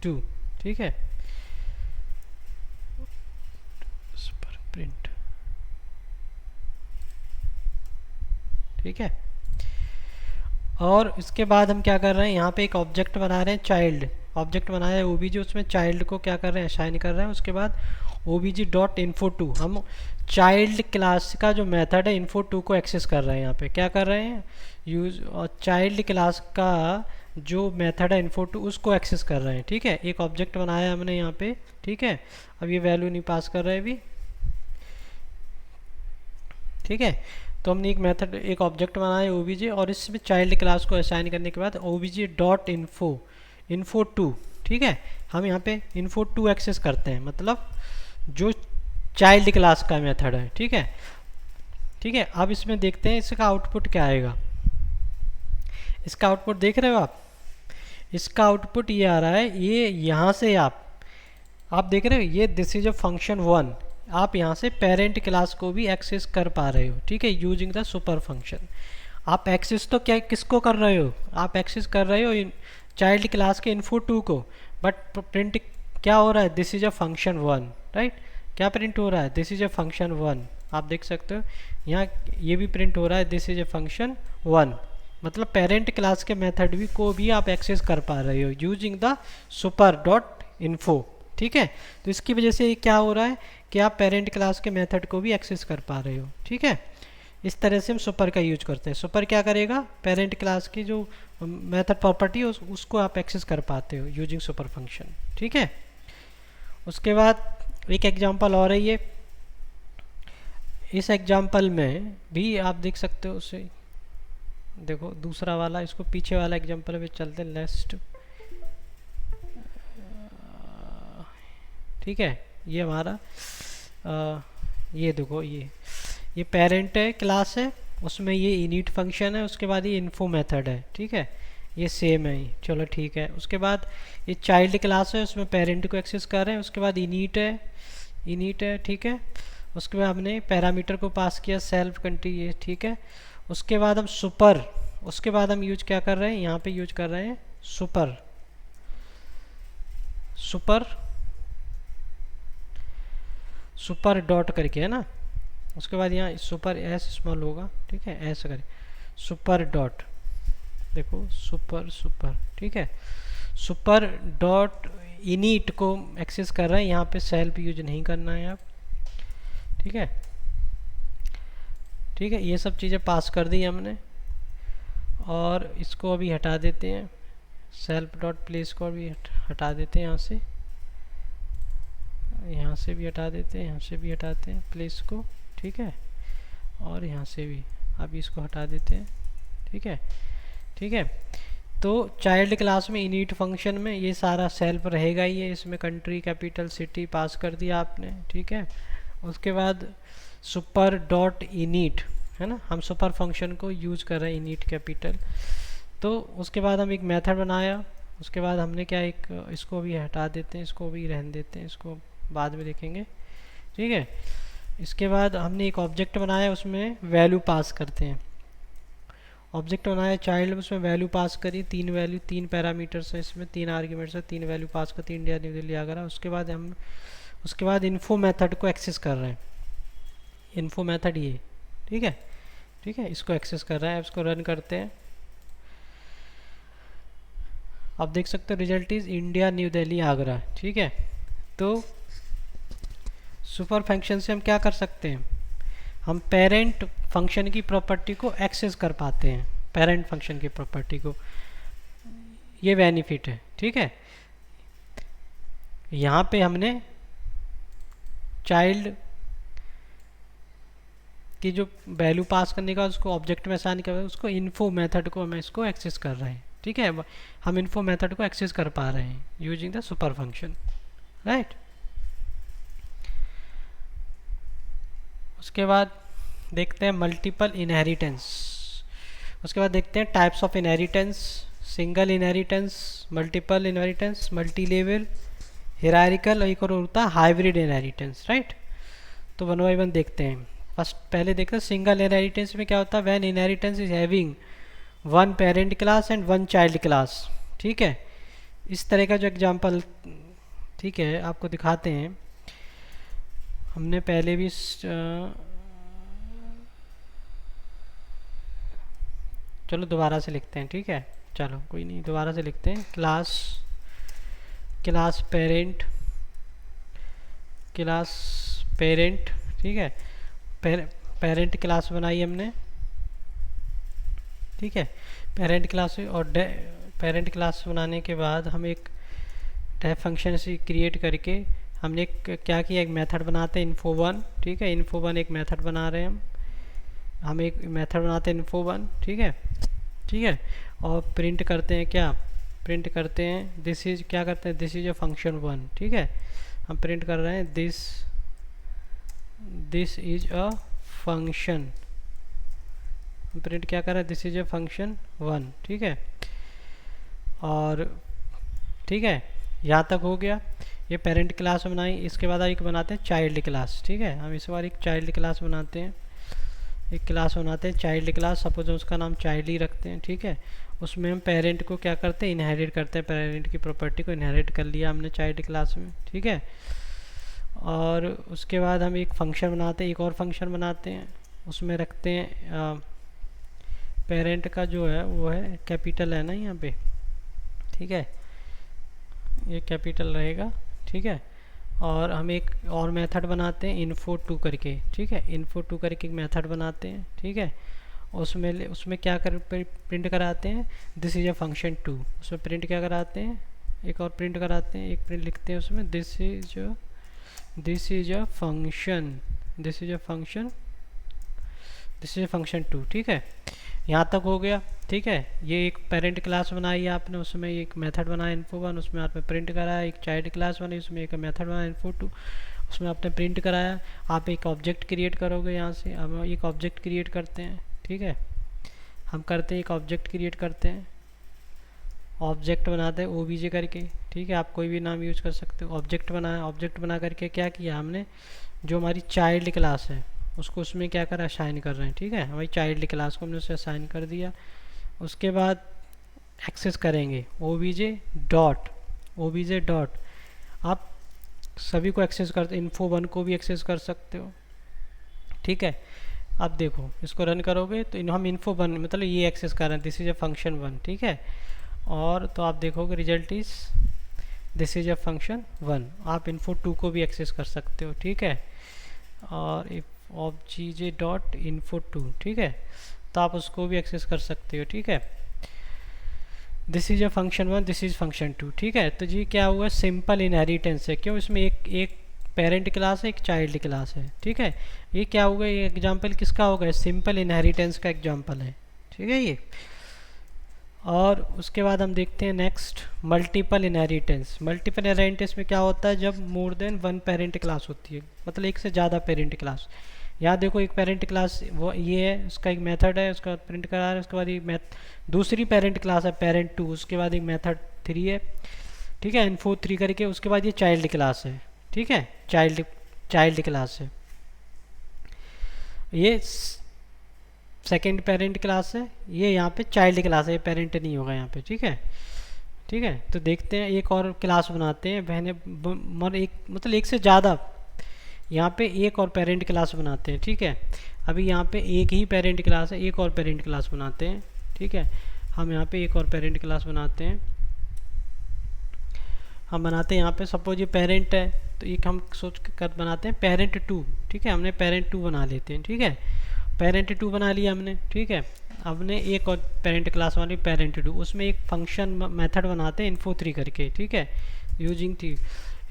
2। ठीक है, सुपर प्रिंट। ठीक है, और इसके बाद हम क्या कर रहे हैं, यहाँ पे एक ऑब्जेक्ट बना रहे हैं, चाइल्ड ऑब्जेक्ट बनाया है ओबीजी, उसमें चाइल्ड को क्या कर रहे हैं, असाइन कर रहे हैं। उसके बाद ओबीजी डॉट इन्फो 2, हम चाइल्ड क्लास का जो मेथड है इन्फो 2 को एक्सेस कर रहे हैं। यहाँ पे क्या कर रहे हैं, यूज और चाइल्ड क्लास का जो मेथड है इन्फो 2 उसको एक्सेस कर रहे हैं। ठीक है, एक ऑब्जेक्ट बनाया हमने यहाँ पे। ठीक है, अब ये वैल्यू नहीं पास कर रहे अभी। ठीक है, तो हमने एक ऑब्जेक्ट बनाया ओबीजे और इसमें चाइल्ड क्लास को असाइन करने के बाद ओबीजे डॉट इन्फो 2। ठीक है, हम यहाँ पे इन्फो 2 एक्सेस करते हैं, मतलब जो चाइल्ड क्लास का मेथड है। ठीक है, ठीक है, अब इसमें देखते हैं इसका आउटपुट क्या आएगा। इसका आउटपुट देख रहे हो आप, इसका आउटपुट ये आ रहा है, ये यहाँ से आप देख रहे हो, ये दिस इज अ फंक्शन 1। आप यहाँ से पेरेंट क्लास को भी एक्सेस कर पा रहे हो। ठीक है, यूजिंग द सुपर फंक्शन। आप एक्सेस तो क्या किसको कर रहे हो, आप एक्सेस कर रहे हो चाइल्ड क्लास के इन्फो 2 को, बट प्रिंट क्या हो रहा है, this is a function 1, right. क्या प्रिंट हो रहा है, दिस इज अ फंक्शन 1। आप देख सकते हो यहाँ ये भी प्रिंट हो रहा है, दिस इज अ फंक्शन 1। मतलब पेरेंट क्लास के मेथड को भी आप एक्सेस कर पा रहे हो using the super dot info. ठीक है, तो इसकी वजह से क्या हो रहा है कि आप पेरेंट क्लास के मेथड को भी एक्सेस कर पा रहे हो। ठीक है, इस तरह से हम सुपर का यूज करते हैं। सुपर क्या करेगा, पेरेंट क्लास की जो मेथड प्रॉपर्टी है उसको आप एक्सेस कर पाते हो यूजिंग सुपर फंक्शन। ठीक है, उसके बाद एक एग्जांपल और है ये, इस एग्जांपल में भी आप देख सकते हो उसे, देखो दूसरा वाला, इसको पीछे वाला एग्जांपल पे चलते हैं। लेस्ट ठीक है। ये हमारा ये देखो, ये पेरेंट है क्लास है, उसमें ये इनिट फंक्शन है, उसके बाद ये इन्फो मेथड है, ठीक है, ये सेम है, चलो ठीक है। उसके बाद ये चाइल्ड क्लास है, उसमें पेरेंट को एक्सेस कर रहे हैं, उसके बाद इनिट है, ठीक है। उसके बाद हमने पैरामीटर को पास किया सेल्फ कंट्री, ये ठीक है। उसके बाद हम उसके बाद हम यूज क्या कर रहे हैं, यहाँ पे यूज कर रहे हैं सुपर डॉट करके, है ना। उसके बाद यहाँ सुपर एस स्मॉल होगा, ठीक है, ऐसे करें सुपर डॉट, देखो सुपर, ठीक है। सुपर डॉट इनिट को एक्सेस कर रहे हैं, यहाँ पे सेल्फ यूज नहीं करना है आप, ठीक है, ठीक है। ये सब चीज़ें पास कर दी हमने, और इसको अभी हटा देते हैं, सेल्फ डॉट प्लेस को भी हटा देते हैं, यहाँ से भी हटा देते हैं, यहाँ से भी हटाते हैं प्लेस को, ठीक है, और यहाँ से भी अभी इसको हटा देते हैं, ठीक है, ठीक है। तो चाइल्ड क्लास में इनिट फंक्शन में ये सारा सेल्फ रहेगा ही है, इसमें कंट्री कैपिटल सिटी पास कर दिया आपने, ठीक है। उसके बाद सुपर डॉट इनिट, है ना, हम सुपर फंक्शन को यूज कर रहे हैं इनिट कैपिटल। तो उसके बाद हम एक मेथड बनाया, उसके बाद हमने क्या, एक इसको भी हटा देते हैं, इसको भी रहने देते हैं, इसको बाद में देखेंगे, ठीक है। इसके बाद हमने एक ऑब्जेक्ट बनाया, उसमें वैल्यू पास करते हैं, ऑब्जेक्ट बनाया चाइल्ड, उसमें वैल्यू पास करी, 3 पैरामीटर्स हैं इसमें, 3 आर्ग्यूमेंट्स है, 3 वैल्यू पास करती, इंडिया न्यू दिल्ली आगरा। उसके बाद इन्फो मेथड को एक्सेस कर रहे हैं, इन्फो मेथड ये, ठीक है, ठीक है, इसको एक्सेस कर रहा है। इसको रन करते हैं, आप देख सकते हो result is India new Delhi Agra, ठीक है। तो सुपर फंक्शन से हम क्या कर सकते हैं, हम पेरेंट फंक्शन की प्रॉपर्टी को एक्सेस कर पाते हैं, पेरेंट फंक्शन की प्रॉपर्टी को, ये बेनिफिट है, ठीक है। यहाँ पे हमने चाइल्ड की जो वैल्यू पास करने का उसको ऑब्जेक्ट में असाइन कर, उसको इन्फो मेथड को हम इसको एक्सेस कर रहे हैं, ठीक है। हम इन्फो मेथड को एक्सेस कर पा रहे हैं using the super function, right. उसके बाद देखते हैं मल्टीपल इनहेरिटेंस, उसके बाद देखते हैं types of inheritance, single inheritance, multiple inheritance, multi level, hierarchical, और एक और होता है हाइब्रिड इनहेरिटेंस, राइट। तो 1 बाय 1 देखते हैं। फर्स्ट पहले देखते हैं सिंगल इनहेरिटेंस में क्या होता है, when inheritance is having 1 parent class and 1 child class, ठीक है। इस तरह का जो एग्जांपल, ठीक है, आपको दिखाते हैं, हमने पहले भी चलो दोबारा से लिखते हैं, ठीक है, चलो कोई नहीं, दोबारा से लिखते हैं। क्लास पेरेंट, ठीक है, पेरेंट क्लास बनाई हमने, ठीक है, पेरेंट क्लास, और पेरेंट क्लास बनाने के बाद हम एक डेफ फंक्शन से क्रिएट करके हमने क्या किया, एक मेथड बनाते हैं info1, ठीक है, info1 एक मेथड बना रहे हैं हम एक मेथड बनाते हैं info1, ठीक है, ठीक है। और प्रिंट करते हैं, क्या प्रिंट करते हैं, दिस इज, क्या करते हैं, दिस इज अ फंक्शन 1, ठीक है। हम प्रिंट कर रहे हैं दिस इज अ फंक्शन, हम प्रिंट क्या कर रहे हैं, दिस इज अ फंक्शन 1, ठीक है। और ठीक है, यहाँ तक हो गया, ये पेरेंट क्लास बनाई। इसके बाद एक बनाते हैं चाइल्ड क्लास, ठीक है, हम इस बार एक चाइल्ड क्लास बनाते हैं, एक क्लास बनाते हैं चाइल्ड क्लास, सपोज उसका नाम चाइल्ड ही रखते हैं, ठीक है। उसमें हम पेरेंट को क्या करते हैं, इनहेरिट करते हैं, पेरेंट की प्रॉपर्टी को इनहेरिट कर लिया हमने चाइल्ड क्लास में, ठीक है। और उसके बाद हम एक फंक्शन बनाते हैं, एक और फंक्शन बनाते हैं, उसमें रखते हैं पेरेंट का जो है वो है कैपिटल, है ना यहाँ पे, ठीक है, ये कैपिटल रहेगा, ठीक है। और हम एक और मेथड बनाते हैं info2 करके, ठीक है, info2 करके एक मेथड बनाते हैं, ठीक है। उसमें क्या कर प्रिंट कराते हैं, दिस इज अ फंक्शन 2, उसमें प्रिंट क्या कराते हैं, एक और प्रिंट कराते हैं, एक प्रिंट लिखते हैं उसमें, दिस इज अ फंक्शन 2, ठीक है। यहाँ तक हो गया, ठीक है। ये एक पेरेंट क्लास बनाई आपने, उसमें एक मेथड बनाया info1, उसमें आपने प्रिंट कराया। एक चाइल्ड क्लास बनी, उसमें एक मेथड बनाया info2, उसमें आपने प्रिंट कराया। आप एक ऑब्जेक्ट क्रिएट करोगे यहाँ से। अब हम एक ऑब्जेक्ट क्रिएट करते हैं, ठीक है। हम करते हैं एक ऑब्जेक्ट क्रिएट करते हैं, ऑब्जेक्ट बनाते हैं ओबीजे करके, ठीक है। आप कोई भी नाम यूज कर सकते हो। ऑब्जेक्ट बनाया, ऑब्जेक्ट बना करके क्या किया हमने, जो हमारी चाइल्ड क्लास है उसको उसमें क्या करा, असाइन कर रहे हैं, ठीक है। हमारी चाइल्ड क्लास को हमने उसे असाइन कर दिया। उसके बाद एक्सेस करेंगे ओबीजे डॉट आप सभी को एक्सेस करते, info1 को भी एक्सेस कर सकते हो, ठीक है। अब देखो इसको रन करोगे तो हम info1 मतलब ये एक्सेस कर रहे हैं, दिस इज अ फंक्शन 1, ठीक है। और तो आप देखोगे result is this is a function 1। आप info2 को भी एक्सेस कर सकते हो, ठीक है। और इफ ऑब्जे डॉट info2, ठीक है, तो आप उसको भी एक्सेस कर सकते हो, ठीक है। This is a function 1, this is function 2, ठीक है। तो जी क्या हुआ, सिंपल इनहेरिटेंस है। क्यों, इसमें एक पेरेंट क्लास है, एक चाइल्ड क्लास है, ठीक है। ये क्या होगा, ये एग्जांपल किसका होगा, सिंपल इनहेरिटेंस का एग्जांपल है, ठीक है ये। और उसके बाद हम देखते हैं next multiple inheritance. Multiple inheritance में क्या होता है, जब मोर देन वन पेरेंट क्लास होती है, मतलब एक से ज़्यादा पेरेंट क्लास। यहाँ देखो एक पेरेंट क्लास वो ये है, उसका एक मेथड है, उसका प्रिंट करा रहा है। उसके बाद एक दूसरी पेरेंट क्लास है पेरेंट 2, उसके बाद एक मेथड 3 है, ठीक है, info3 करके। उसके बाद ये चाइल्ड क्लास है, ठीक है, चाइल्ड क्लास है। ये सेकेंड पेरेंट क्लास है, ये यहाँ पे चाइल्ड क्लास है, ये पेरेंट नहीं होगा यहाँ पे, ठीक है। ठीक है, तो देखते हैं एक और क्लास बनाते हैं बहने एक मतलब एक से ज़्यादा, यहाँ पे एक और पेरेंट क्लास बनाते हैं, ठीक है। अभी यहाँ पे एक ही पेरेंट क्लास है, एक और पेरेंट क्लास बनाते हैं, ठीक है। हम यहाँ पे एक और पेरेंट क्लास बनाते हैं, हम बनाते हैं यहाँ पे सपोज ये पेरेंट है, तो एक हम सोच कर बनाते हैं पेरेंट 2, ठीक है। हमने पेरेंट 2 बना लेते हैं, ठीक है। पेरेंट 2 बना लिया हमने, ठीक है। हमने एक और पेरेंट क्लास वाली पेरेंट 2, उसमें एक फंक्शन मेथड बनाते हैं info3 करके, ठीक है। यूजिंग थी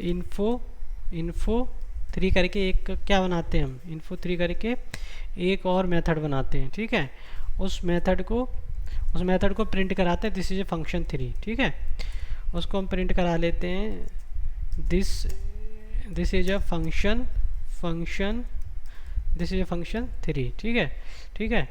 info3 करके एक क्या बनाते हैं हम, info3 करके एक और मेथड बनाते हैं, ठीक है। उस मेथड को प्रिंट कराते हैं, दिस इज ए फंक्शन 3, ठीक है। उसको हम प्रिंट करा लेते हैं, this is a function this is a function 3, ठीक है, ठीक है।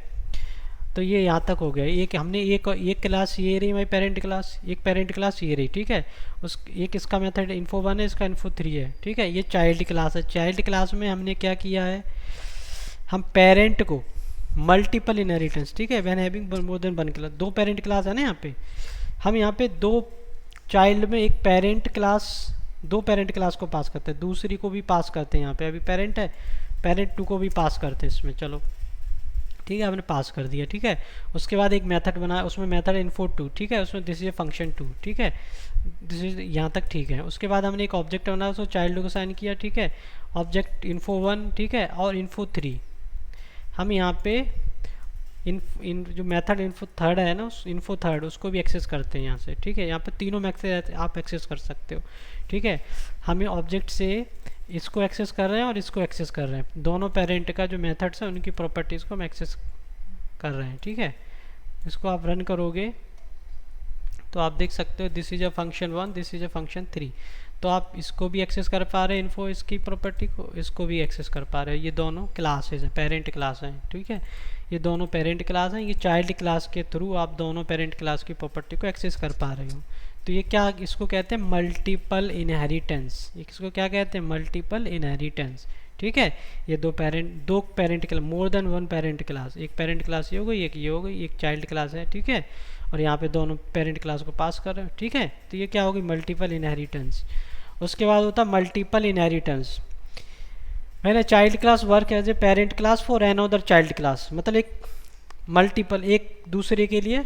तो ये यहाँ तक हो गया। एक हमने एक क्लास ये रही हमारी पेरेंट क्लास, एक पेरेंट क्लास ये रही, ठीक है। उस एक इसका मेथड info1 है, इसका info3 है, ठीक है। ये चाइल्ड क्लास है। चाइल्ड क्लास में हमने क्या किया है, हम पेरेंट को मल्टीपल इनहेरिटेंस, ठीक है, when having more than one class, दो पेरेंट क्लास है ना यहाँ पे। हम यहाँ पे दो चाइल्ड में एक दो पेरेंट क्लास को पास करते हैं, दूसरी को भी पास करते हैं। यहाँ पे अभी पेरेंट है, पेरेंट 2 को भी पास करते हैं इसमें, चलो ठीक है, हमने पास कर दिया, ठीक है। उसके बाद एक मेथड बनाया, उसमें मेथड info2, ठीक है, उसमें दिस इज फंक्शन 2, ठीक है, दिस इज यहाँ तक ठीक है। उसके बाद हमने एक ऑब्जेक्ट बनाया, उसको चाइल्ड को साइन किया, ठीक है, ऑब्जेक्ट info1, ठीक है, और info3। हम यहाँ पे जो मेथड info3 है ना, उस info3 उसको भी एक्सेस करते हैं यहाँ से, ठीक है। यहाँ पे तीनों मैक्सेस आप एक्सेस कर सकते हो, ठीक है। हमें ऑब्जेक्ट से इसको एक्सेस कर रहे हैं और इसको एक्सेस कर रहे हैं, दोनों पेरेंट का जो मेथड्स है उनकी प्रॉपर्टीज़ को हम एक्सेस कर रहे हैं, ठीक है। इसको आप रन करोगे तो आप देख सकते हो this is a function 1, this is a function 3। तो आप इसको भी एक्सेस कर पा रहे हैं, इन्फो इसकी प्रॉपर्टी को, इसको भी एक्सेस कर पा रहे हैं। ये दोनों क्लासेस हैं, पेरेंट क्लास हैं, ठीक है। ये दोनों पेरेंट क्लास हैं, ये चाइल्ड क्लास के थ्रू आप दोनों पेरेंट क्लास की प्रॉपर्टी को एक्सेस कर पा रहे हो। तो ये क्या, इसको कहते हैं मल्टीपल इनहेरिटेंस। इसको क्या कहते हैं, मल्टीपल इनहेरिटेंस, ठीक है। ये दो पेरेंट क्लास, मोर देन वन पेरेंट क्लास, एक पेरेंट क्लास ये हो गई, एक ये हो गई, एक चाइल्ड क्लास है, ठीक है। और यहाँ पे दोनों पेरेंट क्लास को पास कर रहे हो, ठीक है। तो ये क्या होगी, मल्टीपल इनहेरिटेंस। उसके बाद होता है मल्टीपल इनहेरिटेंस। मैंने child class work as a parent class for another child class, मतलब एक मल्टीपल, एक दूसरे के लिए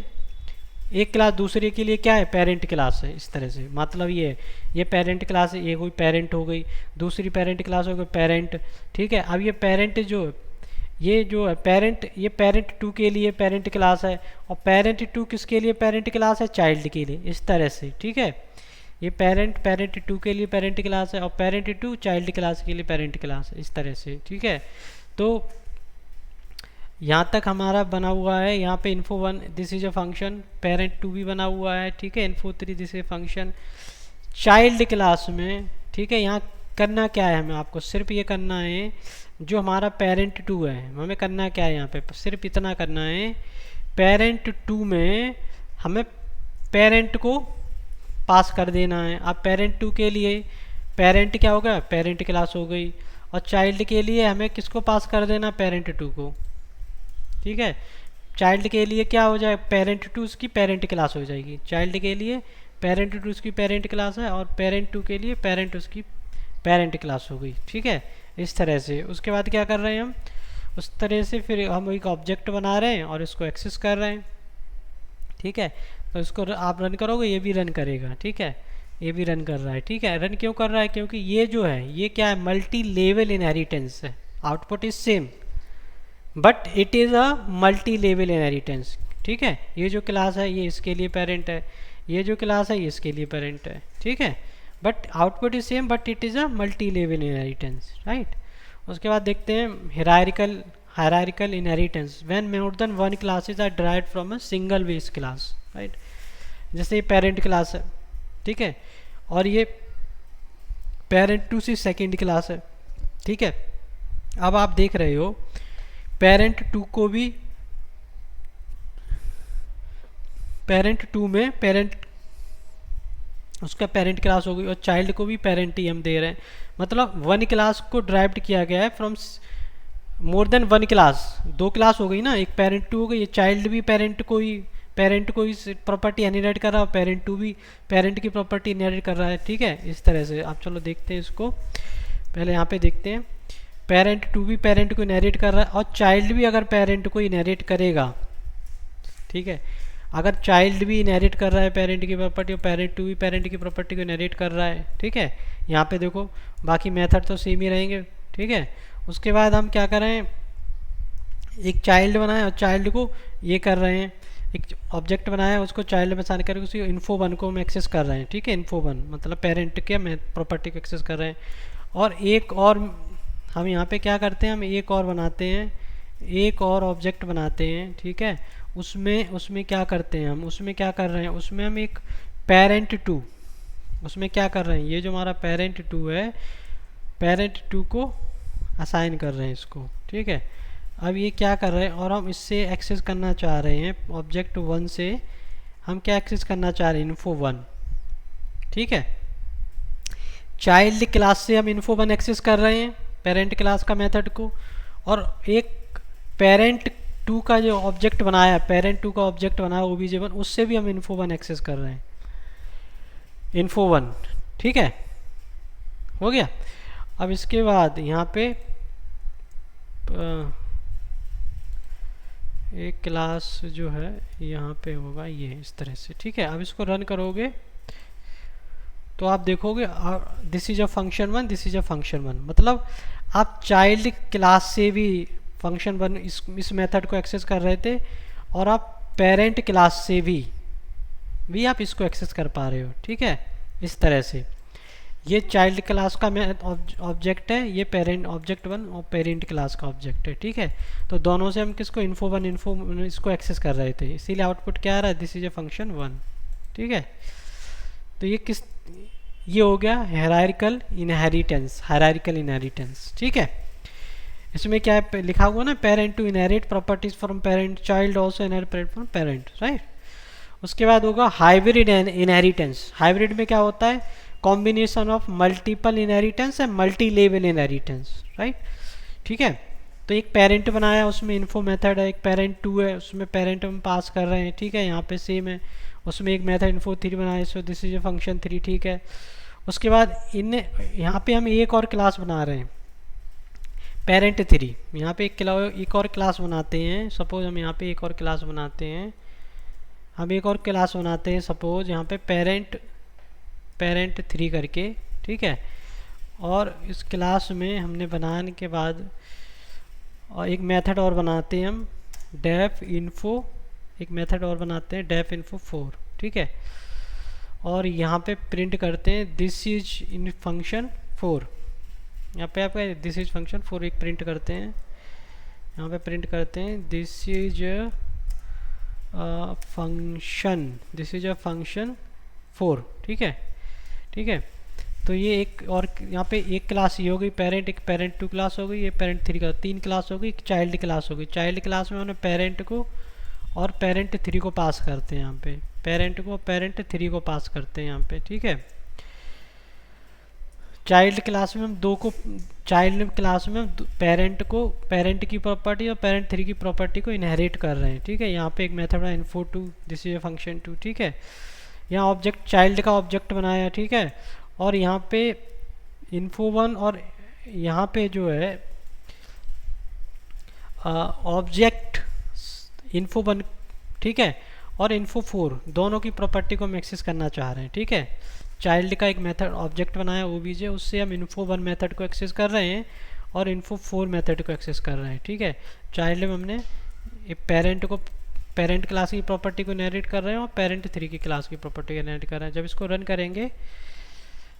एक क्लास दूसरे के लिए क्या है, पेरेंट क्लास है। इस तरह से मतलब ये पेरेंट क्लास है, ये कोई पेरेंट हो गई, दूसरी पेरेंट क्लास हो गई पेरेंट, ठीक है। अब ये पेरेंट जो है पेरेंट, ये पेरेंट 2 के लिए पेरेंट क्लास है, और पेरेंट 2 किसके लिए पेरेंट क्लास है, चाइल्ड के लिए, इस तरह से, ठीक है। ये पेरेंट 2 के लिए पेरेंट क्लास है, और पेरेंट 2 चाइल्ड क्लास के लिए पेरेंट क्लास है, इस तरह से, ठीक है। तो यहाँ तक हमारा बना हुआ है। यहाँ पे info one this is a function, parent two भी बना हुआ है, ठीक है। Info three this is function. Child class में, ठीक है, यहाँ करना क्या है हमें, आपको सिर्फ ये करना है, जो हमारा पेरेंट टू है हमें करना क्या है, यहाँ पे सिर्फ इतना करना है, पेरेंट टू में हमें पेरेंट को पास कर देना है। अब पेरेंट टू के लिए पेरेंट क्या होगा, पेरेंट क्लास हो गई, और चाइल्ड के लिए हमें किसको पास कर देना, पेरेंट टू को, ठीक है। चाइल्ड के लिए क्या हो जाए, पेरेंट टू उसकी पेरेंट क्लास हो जाएगी, चाइल्ड के लिए पेरेंट टू उसकी पेरेंट क्लास है, और पेरेंट टू के लिए पेरेंट उसकी पेरेंट क्लास हो गई, ठीक है। इस तरह से उसके बाद क्या कर रहे हैं हम, उस तरह से फिर हम एक ऑब्जेक्ट बना रहे हैं और इसको एक्सेस कर रहे हैं, ठीक है। तो इसको आप रन करोगे, ये भी रन करेगा, ठीक है, ये भी रन कर रहा है, ठीक है। रन क्यों कर रहा है, क्योंकि ये जो है ये क्या है, मल्टी लेवल इनहेरिटेंस है। Output is same but it is a multi level inheritance, ठीक है। ये जो क्लास है ये इसके लिए पेरेंट है, ये जो क्लास है ये इसके लिए पेरेंट है, ठीक है। But output is same but it is a multi level inheritance, right. उसके बाद देखते हैं hierarchical inheritance when more than one classes are derived from a single base class, right. जैसे ये पेरेंट क्लास है, ठीक है, और ये पेरेंट टू से सेकेंड क्लास है, ठीक है। अब आप देख रहे हो पेरेंट टू को भी, पेरेंट टू में पेरेंट उसका पेरेंट क्लास हो गई, और चाइल्ड को भी पेरेंट ही हम दे रहे हैं। मतलब वन क्लास को ड्राइव्ड किया गया है from more than one class, दो क्लास हो गई ना, एक पेरेंट टू हो गई, ये चाइल्ड भी पेरेंट को ही प्रॉपर्टी इनहेरिट कर रहा है, पेरेंट टू भी पेरेंट की प्रॉपर्टी इनहेरिट कर रहा है, ठीक है। इस तरह से आप चलो देखते हैं इसको, पहले यहाँ पे देखते हैं, पेरेंट टू भी पेरेंट को इनहेरिट कर रहा है, और चाइल्ड भी अगर पेरेंट को इनहेरिट करेगा, ठीक है, अगर चाइल्ड भी इनहेरिट कर रहा है पेरेंट की प्रॉपर्टी, और पेरेंट टू भी पेरेंट की प्रॉपर्टी को इनहेरिट कर रहा है, ठीक है। यहाँ पे देखो बाकी मेथड तो सेम ही रहेंगे, ठीक है। उसके बाद हम क्या कर रहे हैं, एक चाइल्ड बनाए और चाइल्ड को ये कर रहे हैं, एक ऑब्जेक्ट बनाया है उसको चाइल्ड में साइन करके उसी इन्फो वन को हम एक्सेस कर रहे हैं, ठीक है। इन्फो वन मतलब पेरेंट के प्रॉपर्टी को एक्सेस कर रहे हैं। और एक और हम यहाँ पे क्या करते हैं, हम एक और बनाते हैं, एक और ऑब्जेक्ट बनाते हैं, ठीक है। उसमें क्या करते हैं हम, उसमें क्या कर रहे हैं, उसमें हम एक पेरेंट टू, उसमें क्या कर रहे हैं, ये जो हमारा पेरेंट टू है, पेरेंट टू को असाइन कर रहे हैं इसको, ठीक है। अब ये क्या कर रहे हैं, और हम इससे एक्सेस करना चाह रहे हैं, ऑब्जेक्ट वन से हम क्या एक्सेस करना चाह रहे हैं, इन्फो वन, ठीक है। चाइल्ड क्लास से हम इन्फो वन एक्सेस कर रहे हैं पेरेंट क्लास का मेथड को, और एक पेरेंट टू का जो ऑब्जेक्ट बनाया, पेरेंट टू का ऑब्जेक्ट बनाया ओबीजे वन, उससे भी हम इन्फो वन एक्सेस कर रहे हैं, इन्फो वन, ठीक है, हो गया। अब इसके बाद यहाँ पे एक क्लास जो है यहाँ पे होगा ये इस तरह से, ठीक है। अब इसको रन करोगे तो आप देखोगे this is a function one, this is a function one, मतलब आप चाइल्ड क्लास से भी फंक्शन वन इस मेथड को एक्सेस कर रहे थे, और आप पेरेंट क्लास से भी आप इसको एक्सेस कर पा रहे हो, ठीक है। इस तरह से ये चाइल्ड क्लास का ऑब्जेक्ट है, ये पेरेंट ऑब्जेक्ट वन और पेरेंट क्लास का ऑब्जेक्ट है, ठीक है। तो दोनों से हम किसको इन्फो वन इसको एक्सेस कर रहे थे, इसीलिए आउटपुट क्या आ रहा है, this is a function one, ठीक है। तो ये हो गया हायरार्किकल इनहेरिटेंस, ठीक है। इसमें क्या है लिखा हुआ ना, parent two inherit properties from parent, child also inherit from parent, right. उसके बाद होगा हाइब्रिड इनहेरिटेंस। हाइब्रिड में क्या होता है, combination of multiple inheritance and multi level inheritance, right, ठीक है। तो एक पेरेंट बनाया उसमें इन्फो मेथड है, एक पेरेंट टू है उसमें पेरेंट हम पास कर रहे हैं, ठीक है। यहाँ पे सेम है, उसमें एक मेथड इन्फो थ्री बनाया, so this is a function three, ठीक है। उसके बाद यहाँ पे हम एक और क्लास बना रहे हैं पेरेंट थ्री, यहाँ पे एक और क्लास बनाते हैं, सपोज हम यहाँ पे एक और क्लास बनाते हैं, सपोज यहाँ पे पेरेंट थ्री करके, ठीक है। और इस क्लास में हमने बनाने के बाद और एक मेथड और बनाते हैं हम डेफ इन्फो, एक मेथड और बनाते हैं डेफ इन्फो फोर, ठीक है। और यहाँ पे प्रिंट करते हैं this is in function four, यहाँ पे आपका दिस इज फंक्शन फोर एक प्रिंट करते हैं, यहाँ पे प्रिंट करते हैं this is function, this is a function 4, ठीक है, ठीक है। तो ये एक और यहाँ पे एक क्लास ये हो गई पेरेंट, एक पेरेंट 2 क्लास हो गई, ये पेरेंट 3 का 3 क्लास हो गई, एक चाइल्ड क्लास हो गई। चाइल्ड क्लास में हमने पेरेंट को और पेरेंट 3 को पास करते हैं यहाँ पे, पेरेंट को पेरेंट 3 को पास करते हैं यहाँ पे, ठीक है। चाइल्ड क्लास में हम दो को, चाइल्ड क्लास में हम पेरेंट को, पेरेंट की प्रॉपर्टी और पेरेंट 3 की प्रॉपर्टी को इनहेरिट कर रहे हैं, ठीक है। यहाँ पे एक मेथड है info2, this is a function 2, ठीक है। यहाँ ऑब्जेक्ट चाइल्ड का ऑब्जेक्ट बनाया, ठीक है। और यहाँ पे info1 और यहाँ पे जो है ऑब्जेक्ट info1, ठीक है, और info4 दोनों की प्रॉपर्टी को हम एक्सेस करना चाह रहे हैं, ठीक है। चाइल्ड का एक मेथड ऑब्जेक्ट बनाया obj, उससे हम info1 मेथड को एक्सेस कर रहे हैं और info4 मेथड को एक्सेस कर रहे हैं, ठीक है। चाइल्ड में हमने पेरेंट को, पेरेंट क्लास की प्रॉपर्टी को इनहेरिट कर रहे हैं और पेरेंट 3 की क्लास की प्रॉपर्टी को इनहेरिट कर रहे हैं। जब इसको रन करेंगे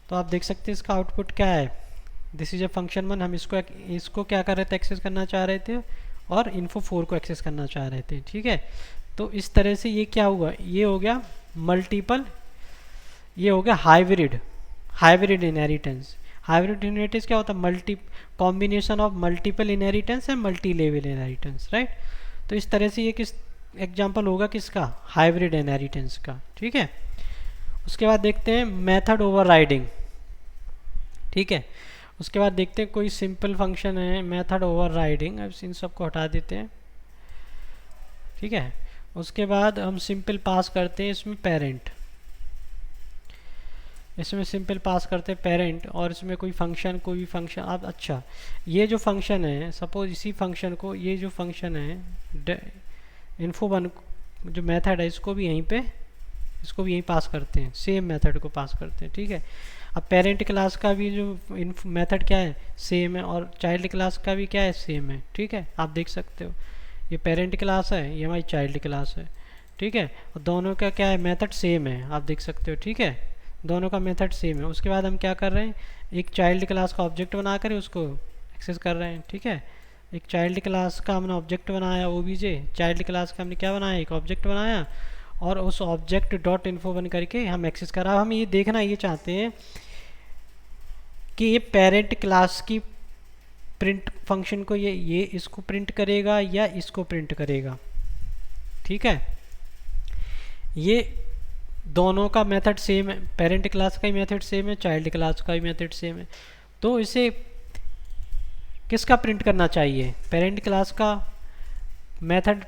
तो आप देख सकते हैं इसका आउटपुट क्या है, दिस इज ए फंक्शन 1। हम इसको क्या कर रहे थे, एक्सेस करना चाह रहे थे और info4 को एक्सेस करना चाह रहे थे, ठीक है। तो इस तरह से ये क्या हुआ, ये हो गया मल्टीपल, ये हो गया hybrid, hybrid inheritance. Hybrid inheritance क्या होता है, multi combination of multiple inheritance and multi level inheritance, right. तो इस तरह से ये किस एग्जांपल होगा किसका, हाइब्रिड इनहेरिटेंस का, ठीक है। उसके बाद देखते हैं मेथड ओवरराइडिंग, ठीक है। उसके बाद देखते हैं कोई सिंपल फंक्शन है मेथड ओवरराइडिंग, अब इन सबको हटा देते हैं, ठीक है। उसके बाद हम सिंपल पास करते हैं इसमें पेरेंट, इसमें सिंपल पास करते हैं पेरेंट, और इसमें कोई फंक्शन, कोई भी फंक्शन आप, अच्छा ये जो फंक्शन है, सपोज इसी फंक्शन को, ये जो फंक्शन है info1 जो मेथड है, इसको भी यहीं पे, इसको भी यहीं पास करते हैं, सेम मेथड को पास करते हैं, ठीक है। अब पेरेंट क्लास का भी जो मेथड क्या है, सेम है, और चाइल्ड क्लास का भी क्या है, सेम है, ठीक है। आप देख सकते हो ये पेरेंट क्लास है, ये हमारी चाइल्ड क्लास है, ठीक है। और दोनों का क्या है, मेथड सेम है, आप देख सकते हो, ठीक है। दोनों का मेथड सेम है। उसके बाद हम क्या कर रहे हैं, एक चाइल्ड क्लास का ऑब्जेक्ट बनाकर उसको एक्सेस कर रहे हैं, ठीक है। एक चाइल्ड क्लास का हमने ऑब्जेक्ट बनाया obj, चाइल्ड क्लास का हमने क्या बनाया, एक ऑब्जेक्ट बनाया, और उस ऑब्जेक्ट डॉट info1 करके हम एक्सेस करा। हम ये देखना ये चाहते हैं कि ये पेरेंट क्लास की प्रिंट फंक्शन को ये इसको प्रिंट करेगा या इसको प्रिंट करेगा, ठीक है। ये दोनों का मेथड सेम है, पेरेंट क्लास का ही मेथड सेम है, चाइल्ड क्लास का ही मेथड सेम है। तो इसे किसका प्रिंट करना चाहिए, पेरेंट क्लास का मेथड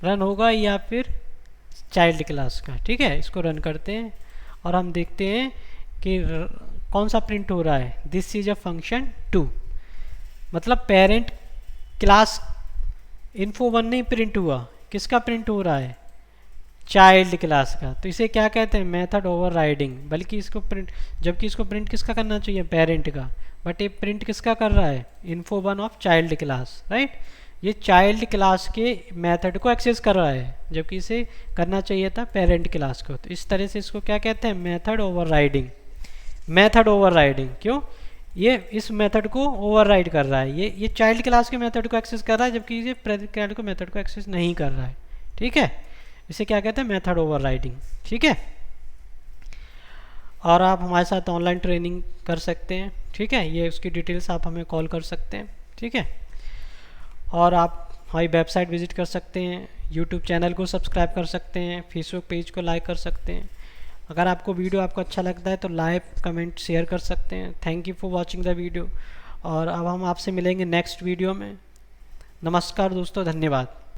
रन होगा या फिर चाइल्ड क्लास का, ठीक है। इसको रन करते हैं और हम देखते हैं कि कौन सा प्रिंट हो रहा है, दिस इज अ फंक्शन 2, मतलब पेरेंट क्लास info1 नहीं प्रिंट हुआ, किसका प्रिंट हो रहा है, चाइल्ड क्लास का। तो इसे क्या कहते हैं, मेथड ओवरराइडिंग। बल्कि इसको प्रिंट, जबकि इसको प्रिंट किसका करना चाहिए, पेरेंट का, बट ये प्रिंट किसका कर रहा है, info1 of child class, right. ये चाइल्ड क्लास के मेथड को एक्सेस कर रहा है, जबकि इसे करना चाहिए था पेरेंट क्लास को। तो इस तरह से इसको क्या कहते हैं, मेथड ओवरराइडिंग। मेथड ओवरराइडिंग क्यों, ये इस मेथड को ओवरराइड कर रहा है, ये चाइल्ड क्लास के मेथड को एक्सेस कर रहा है, जबकि ये पेरेंट को मेथड को एक्सेस नहीं कर रहा है, ठीक है। इसे क्या कहते हैं, मेथड ओवरराइडिंग, ठीक है। और आप हमारे साथ ऑनलाइन ट्रेनिंग कर सकते हैं, ठीक है। ये उसकी डिटेल्स आप हमें कॉल कर सकते हैं, ठीक है। और आप हमारी वेबसाइट विजिट कर सकते हैं, यूट्यूब चैनल को सब्सक्राइब कर सकते हैं, फेसबुक पेज को लाइक कर सकते हैं। अगर आपको वीडियो आपको अच्छा लगता है तो लाइक कमेंट शेयर कर सकते हैं। Thank you for watching the video. और अब हम आपसे मिलेंगे नेक्स्ट वीडियो में। नमस्कार दोस्तों, धन्यवाद।